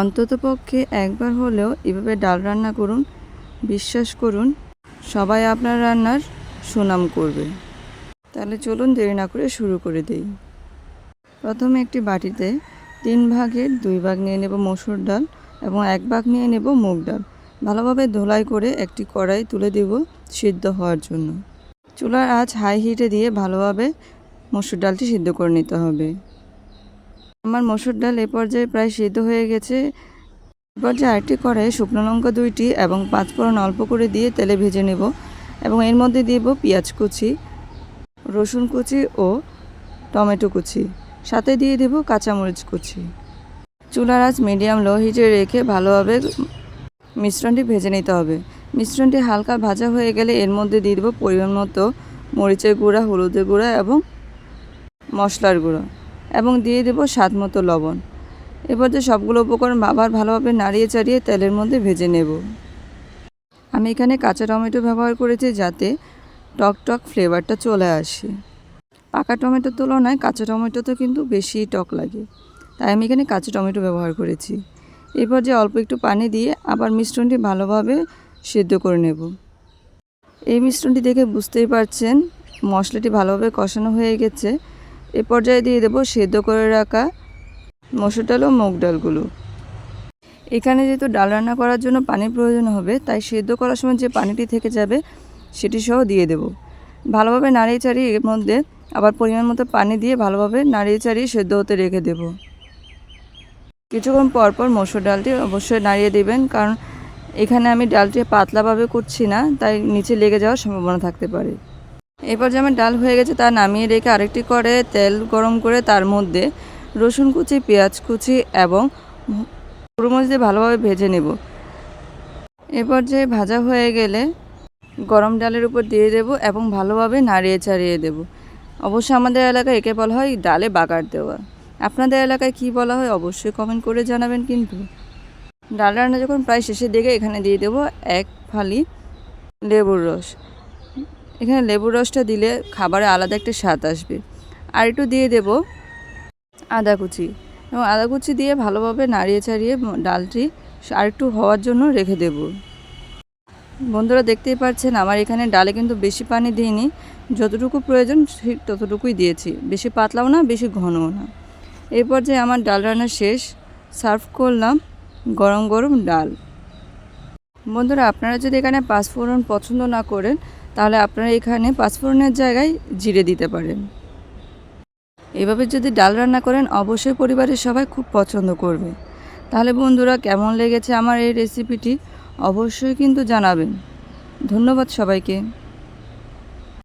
অন্ততপক্ষে একবার হলেও এভাবে ডাল রান্না করুন। বিশ্বাস করুন, সবাই আপনার রান্নার সুনাম করবে। তাহলে চলুন দেরি না করে শুরু করে দেই। প্রথমে একটি বাটিতে 3 ভাগের 2 ভাগ নিয়ে নেব মসুর ডাল এবং 1 ভাগ নিয়ে নেব মুগ ডাল। ভালোভাবে ধোলাই করে একটি কড়াই তুলে দেব সিদ্ধ হওয়ার জন্য। চুলার আঁচ হাই হিটে দিয়ে ভালোভাবে মসুর ডালটি সিদ্ধ করে নিতে হবে। আমার মসুর ডাল এ পর্যায়ে প্রায় সিদ্ধ হয়ে গেছে। এ পর্যায়ে আরেকটি কড়াইয়ে শুকনো লঙ্কা 2টি এবং 5 ফোড়ন অল্প করে দিয়ে তেলে ভেজে নেব এবং এর মধ্যে দেব পেঁয়াজ কুচি, রসুন কুচি ও টমেটো কুচি, সাথে দিয়ে দেব কাঁচামরিচ কুচি। চুলার আঁচ মিডিয়াম লো হিটে রেখে ভালোভাবে মিশ্রণটি ভেজে নিতে হবে। মিশ্রণটি হালকা ভাজা হয়ে গেলে এর মধ্যে দিয়ে দেব পরিমাণ মতো মরিচের গুঁড়া, হলুদের গুঁড়া এবং মশলার গুঁড়ো এবং দিয়ে দেব স্বাদ মতো লবণ। এরপর যে সবগুলো উপকরণ আবার ভালোভাবে নাড়িয়ে চাড়িয়ে তেলের মধ্যে ভেজে নেব। আমি এখানে কাঁচা টমেটো ব্যবহার করেছি যাতে টক টক ফ্লেভারটা চলে আসে। পাকা টমেটোর তুলনায় কাঁচা টমেটোতে কিন্তু বেশি টক লাগে, তাই আমি এখানে কাঁচা টমেটো ব্যবহার করেছি। এরপর যে অল্প একটু পানি দিয়ে আবার মিশ্রণটি ভালোভাবে সিদ্ধ করে নেব। এই মিশ্রণটি দেখে বুঝতেই পারছেন মশলাটি ভালোভাবে কষানো হয়ে গেছে। এ পর্যায়ে দিয়ে দেব সেদ্ধ করে রাখা মসুর ডাল ও মুগ ডালগুলো। এখানে যেহেতু ডাল রান্না করার জন্য পানির প্রয়োজন হবে, তাই সেদ্ধ করার সময় যে পানিটি থেকে যাবে সেটি সহ দিয়ে দেব। ভালোভাবে নাড়িয়ে চাড়িয়ে এর মধ্যে আবার পরিমাণ মতো পানি দিয়ে ভালোভাবে নাড়িয়ে চাড়িয়ে সেদ্ধ হতে রেখে দেব। কিছুক্ষণ পর পর মসুর ডালটি অবশ্যই নাড়িয়ে দেবেন, কারণ এখানে আমি ডালটি পাতলাভাবে করছি না, তাই নিচে লেগে যাওয়ার সম্ভাবনা থাকতে পারে। এরপর যে আমার ডাল হয়ে গেছে তা নামিয়ে রেখে আরেকটি কড়াইয়ে তেল গরম করে তার মধ্যে রসুন কুচি, পেঁয়াজ কুচি এবং মরিচ দিয়ে ভালোভাবে ভেজে নেব। এরপর যে ভাজা হয়ে গেলে গরম ডালের উপর দিয়ে দেব এবং ভালোভাবে নাড়িয়ে চাড়িয়ে দেব। অবশ্য আমাদের এলাকায় একে বলা হয় ডালে বাগার দেওয়া। আপনাদের এলাকায় কি বলা হয় অবশ্যই কমেন্ট করে জানাবেন। কিন্তু ডাল রান্না যখন প্রায় শেষের দিকে এখানে দিয়ে দেব 1 ফালি লেবুর রস। এখানে লেবুর রসটা দিলে খাবারে আলাদা একটা স্বাদ আসবে। আর একটু দিয়ে দেব আদা কুচি এবং আদা কুচি দিয়ে ভালোভাবে নাড়িয়ে চাড়িয়ে ডালটি আরেকটু হওয়ার জন্য রেখে দেব। বন্ধুরা দেখতেই পাচ্ছেন আমার এখানে ডালে কিন্তু বেশি পানি দিইনি, যতটুকু প্রয়োজন ঠিক ততটুকুই দিয়েছি, বেশি পাতলাও না বেশি ঘনও না। এরপর যে আমার ডাল রান্না শেষ, সার্ভ করলাম গরম গরম ডাল। বন্ধুরা আপনারা যদি এখানে 5 ফোড়ন পছন্দ না করেন, তাহলে আপনারা এখানে 5 ফোড়নের জায়গায় জিরে দিতে পারেন। এভাবে যদি ডাল রান্না করেন অবশ্যই পরিবারের সবাই খুব পছন্দ করবে। তাহলে বন্ধুরা কেমন লেগেছে আমার এই রেসিপিটি অবশ্যই কিন্তু জানাবেন। ধন্যবাদ সবাইকে।